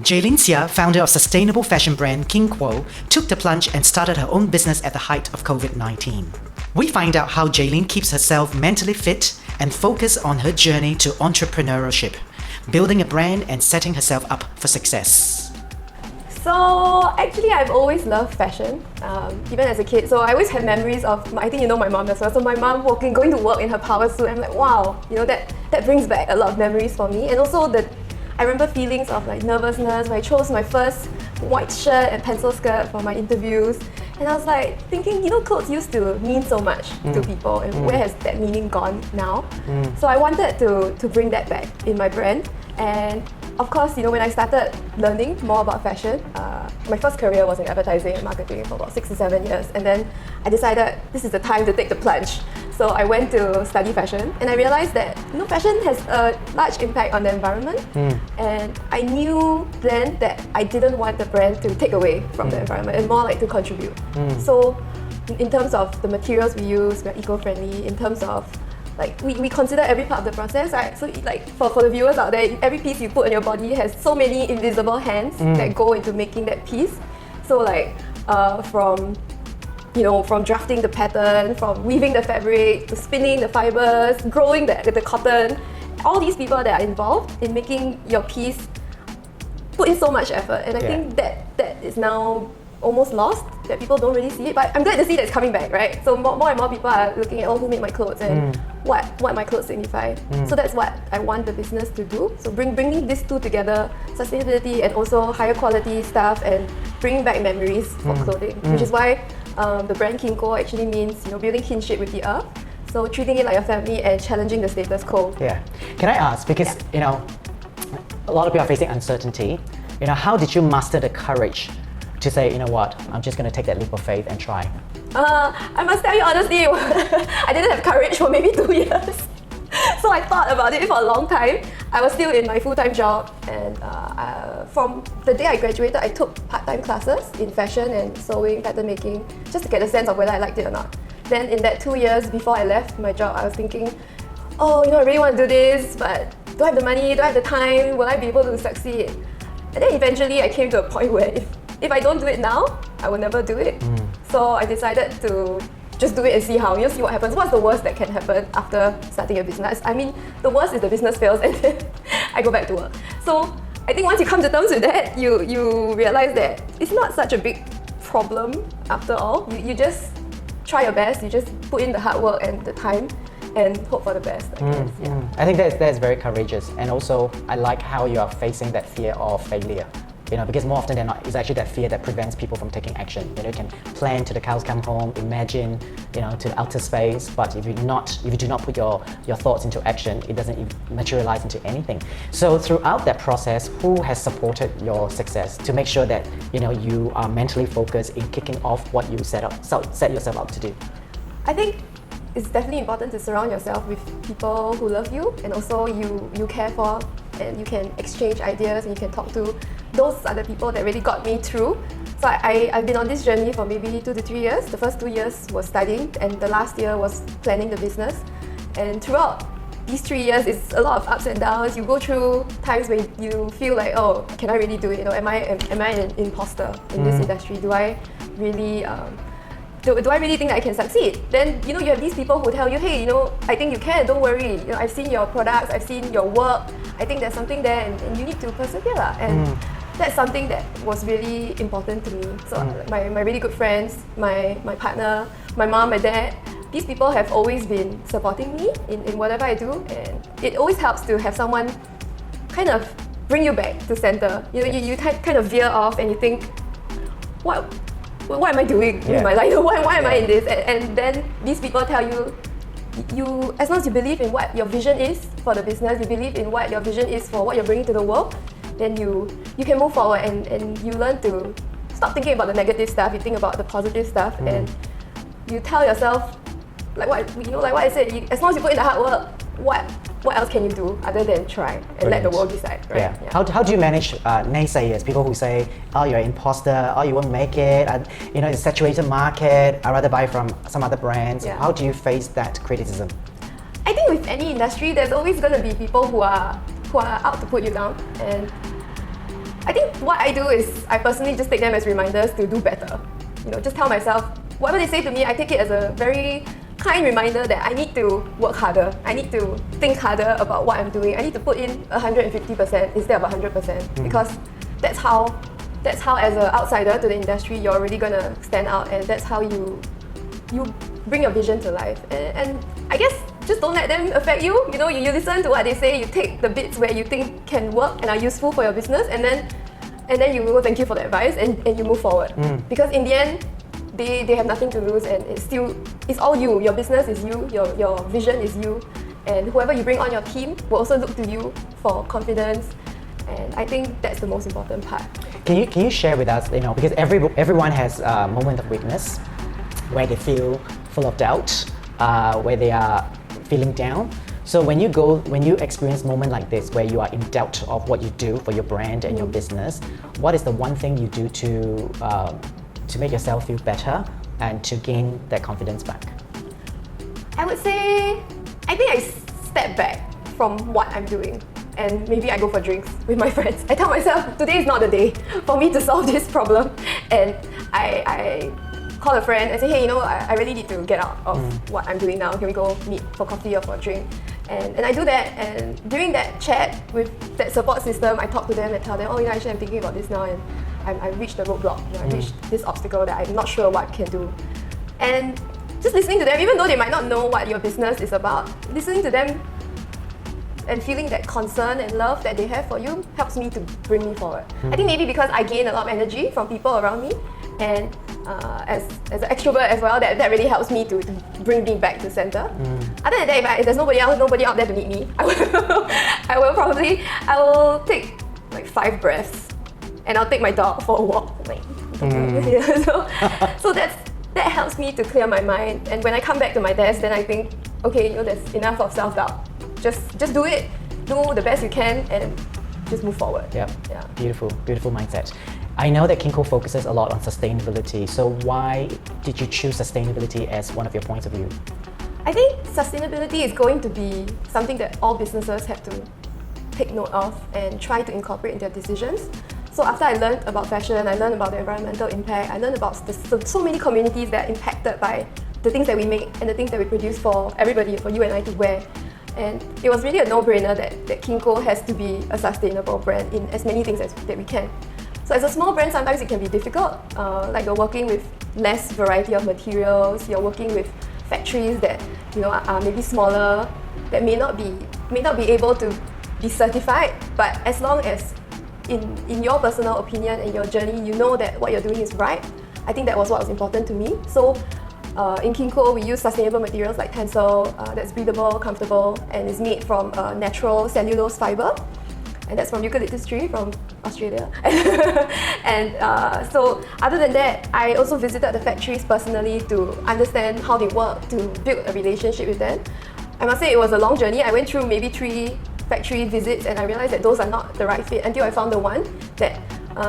Jalene Seah, founder of sustainable fashion brand Kinquo, took the plunge and started her own business at the height of COVID-19. We find out how Jalene keeps herself mentally fit and focus on her journey to entrepreneurship, building a brand and setting herself up for success. So actually, I've always loved fashion, even as a kid. So I always have memories of, I think you know my mom as well. So my mom going to work in her power suit. I'm like, wow, that brings back a lot of memories for me. And also I remember feelings of like nervousness when I chose my first white shirt and pencil skirt for my interviews. And I was like thinking, clothes used to mean so much to people, and where has that meaning gone now? So I wanted to bring that back in my brand. And of course, when I started learning more about fashion, my first career was in advertising and marketing for about 6 to 7 years. And then I decided this is the time to take the plunge. So I went to study fashion, and I realized that fashion has a large impact on the environment. And I knew then that I didn't want the brand to take away from the environment and more like to contribute. So in terms of the materials we use, we're eco-friendly. In terms of we consider every part of the process, right? So for the viewers out there, every piece you put on your body has so many invisible hands that go into making that piece. So from drafting the pattern, from weaving the fabric, to spinning the fibers, growing the cotton, all these people that are involved in making your piece put in so much effort. And I think that is now almost lost, that people don't really see it. But I'm glad to see that it's coming back, right? So more and more people are looking at who made my clothes and what my clothes signify. So that's what I want the business to do. So bringing these two together, sustainability and also higher quality stuff, and bringing back memories for clothing, which is why the brand Kinquo actually means building kinship with the earth. So treating it like a family and challenging the status quo. Yeah. Can I ask, because a lot of people are facing uncertainty, how did you master the courage to say, what, I'm just going to take that leap of faith and try? I must tell you honestly, I didn't have courage for maybe 2 years. So I thought about it for a long time. I was still in my full-time job, and from the day I graduated, I took part-time classes in fashion and sewing, pattern making, just to get a sense of whether I liked it or not. Then in that 2 years before I left my job, I was thinking, I really want to do this, but do I have the money? Do I have the time? Will I be able to succeed? And then eventually I came to a point where if I don't do it now, I will never do it. So I decided to just do it and see how, see what happens. What's the worst that can happen after starting a business? I mean, the worst is the business fails and then I go back to work. So I think once you come to terms with that, you realize that it's not such a big problem after all. You just try your best, you just put in the hard work and the time and hope for the best, I guess. I think that's very courageous, and also I like how you are facing that fear of failure. Because more often than not, it's actually that fear that prevents people from taking action. You can plan till the cows come home, imagine, to outer space, but if you do not put your thoughts into action, it doesn't materialize into anything. So throughout that process, who has supported your success to make sure that you are mentally focused in kicking off what you set yourself out to do? I think it's definitely important to surround yourself with people who love you and also you care for, and you can exchange ideas and you can talk to. Those are the people that really got me through. So I've been on this journey for maybe 2 to 3 years. The first 2 years was studying, and the last year was planning the business. And throughout these 3 years, it's a lot of ups and downs. You go through times when you feel like, oh, can I really do it? Am I an imposter in this industry? Do I really do I really think that I can succeed? Then you have these people who tell you, hey, I think you can, don't worry. I've seen your products, I've seen your work. I think there's something there, and you need to persevere. And that's something that was really important to me. So my really good friends, my partner, my mom, my dad, these people have always been supporting me in whatever I do, and it always helps to have someone kind of bring you back to center. You kind of veer off and you think, what am I doing in my life? Why am I in this? And then these people tell you, as long as you believe in what your vision is for the business, you believe in what your vision is for what you're bringing to the world, then you can move forward and you learn to stop thinking about the negative stuff. You think about the positive stuff, and you tell yourself, like what I said, as long as you put in the hard work, what else can you do other than try and let the world decide, right? Yeah. How do you manage naysayers, people who say, oh, you're an imposter, oh, you won't make it, it's a saturated market, I'd rather buy from some other brands. How do you face that criticism? I think with any industry, there's always going to be people who are out to put you down, and I think what I do is I personally just take them as reminders to do better. Just tell myself, whatever they say to me, I take it as a very kind reminder that I need to work harder. I need to think harder about what I'm doing. I need to put in 150% instead of 100% because that's how as an outsider to the industry, you're really gonna stand out, and that's how you bring your vision to life. And I guess just don't let them affect you. You listen to what they say, you take the bits where you think can work and are useful for your business, and then you go thank you for the advice and you move forward. Because in the end, they have nothing to lose, and it's all you. Your business is you, your vision is you, and whoever you bring on your team will also look to you for confidence. And I think that's the most important part. Can you share with us, because everyone has a moment of weakness where they feel full of doubt, where they are feeling down. So when you experience a moment like this where you are in doubt of what you do for your brand and your business, what is the one thing you do to make yourself feel better and to gain that confidence back? I would say, I think I step back from what I'm doing and maybe I go for drinks with my friends. I tell myself, today is not the day for me to solve this problem, and I call a friend and say, hey, I really need to get out of what I'm doing now. Can we go meet for coffee or for a drink? And I do that, and during that chat with that support system, I talk to them and tell them, actually I'm thinking about this now, and I've reached the roadblock. I've reached this obstacle that I'm not sure what I can do. And just listening to them, even though they might not know what your business is about, listening to them and feeling that concern and love that they have for you helps me to bring me forward. I think maybe because I gain a lot of energy from people around me, and as an extrovert as well, that really helps me to bring me back to center. Other than that, if there's nobody out there to meet me, I will take like 5 breaths, and I'll take my dog for a walk. So that helps me to clear my mind. And when I come back to my desk, then I think, okay, there's enough of self-doubt. Just do it. Do the best you can and just move forward. Yeah. Beautiful mindset. I know that Kinquo focuses a lot on sustainability. So why did you choose sustainability as one of your points of view? I think sustainability is going to be something that all businesses have to take note of and try to incorporate in their decisions. So after I learned about fashion, I learned about the environmental impact, I learned about so many communities that are impacted by the things that we make and the things that we produce for everybody, for you and I to wear. And it was really a no-brainer that Kinquo has to be a sustainable brand in as many things that we can. So as a small brand, sometimes it can be difficult. Like you're working with less variety of materials, you're working with factories that are maybe smaller, that may not be able to be certified. But as long as in your personal opinion and your journey, you know that what you're doing is right, I think that was what was important to me. So in Kinquo, we use sustainable materials like tencel that's breathable, comfortable, and is made from natural cellulose fiber. And that's from eucalyptus tree from Australia. And so other than that, I also visited the factories personally to understand how they work, to build a relationship with them. I must say it was a long journey. I went through maybe 3 factory visits, and I realized that those are not the right fit until I found the one that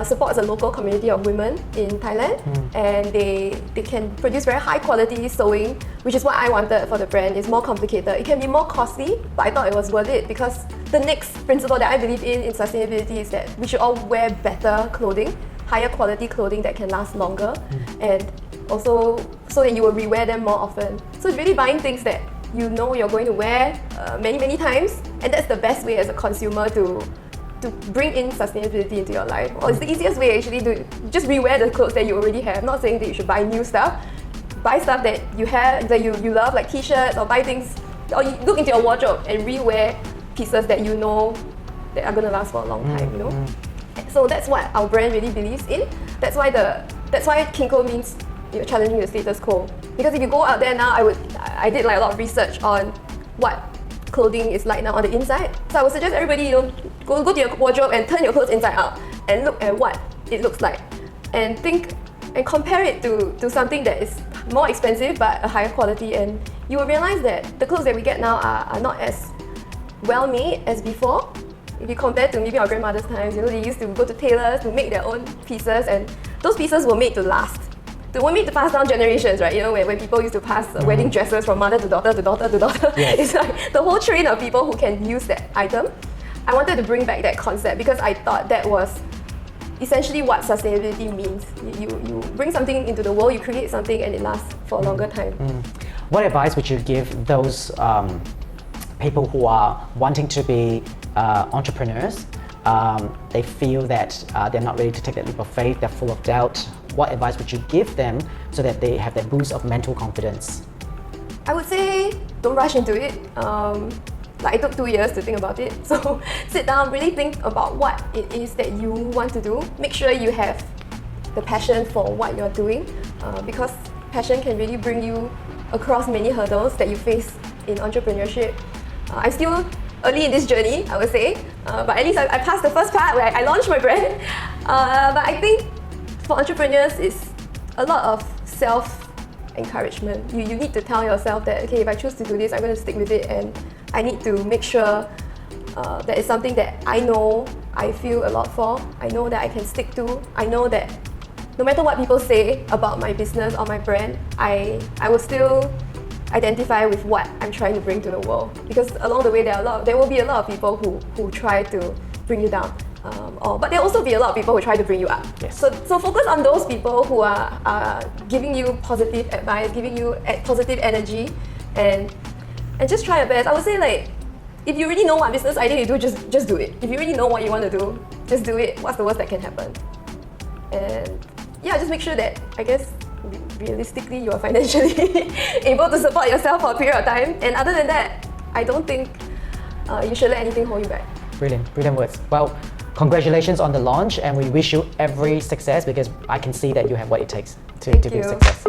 supports a local community of women in Thailand, and they can produce very high quality sewing, which is what I wanted for the brand. It's more complicated. It can be more costly, but I thought it was worth it because the next principle that I believe in sustainability is that we should all wear better clothing, higher quality clothing that can last longer, and also so that you will rewear them more often. So it's really buying things that you're going to wear many times, and that's the best way as a consumer to bring in sustainability into your life. Or it's the easiest way actually to just rewear the clothes that you already have. I'm not saying that you should buy new stuff. Buy stuff that you have, that you love, like t-shirts, or buy things, or you look into your wardrobe and rewear pieces that you know that are going to last for a long time, So that's what our brand really believes in. That's why Kinquo means challenging the status quo. Because if you go out there now, I did like a lot of research on what clothing is like now on the inside. So I would suggest everybody, go to your wardrobe and turn your clothes inside out and look at what it looks like, and think and compare it to something that is more expensive but a higher quality, and you will realize that the clothes that we get now are not as well made as before. If you compare to maybe our grandmother's times, they used to go to tailors to make their own pieces, and those pieces were made to last. They were made to pass down generations, right? When people used to pass wedding dresses from mother to daughter to daughter to daughter. Yes. It's like the whole train of people who can use that item. I wanted to bring back that concept because I thought that was essentially what sustainability means. You bring something into the world, you create something, and it lasts for a longer time. What advice would you give those people who are wanting to be entrepreneurs? They feel that they're not ready to take that leap of faith, they're full of doubt. What advice would you give them so that they have that boost of mental confidence? I would say don't rush into it. Like it took 2 years to think about it. So sit down, really think about what it is that you want to do. Make sure you have the passion for what you're doing, because passion can really bring you across many hurdles that you face in entrepreneurship. I'm still early in this journey, I would say, but at least I passed the first part where I launched my brand. But I think for entrepreneurs, it's a lot of self-encouragement. You need to tell yourself that, okay, if I choose to do this, I'm going to stick with it, and I need to make sure that it's something that I know I feel a lot for. I know that I can stick to. I know that no matter what people say about my business or my brand, I will still identify with what I'm trying to bring to the world. Because along the way, there will be a lot of people who try to bring you down. But there'll also be a lot of people who try to bring you up. Yes. So focus on those people who are giving you positive advice, giving you positive energy, and just try your best. I would say, like, if you really know what business idea you do, just do it. If you really know what you want to do, just do it. What's the worst that can happen? And yeah, just make sure that, I guess, realistically, you are financially able to support yourself for a period of time. And other than that, I don't think you should let anything hold you back. Brilliant, brilliant words. Well, congratulations on the launch, and we wish you every success, because I can see that you have what it takes to be a success.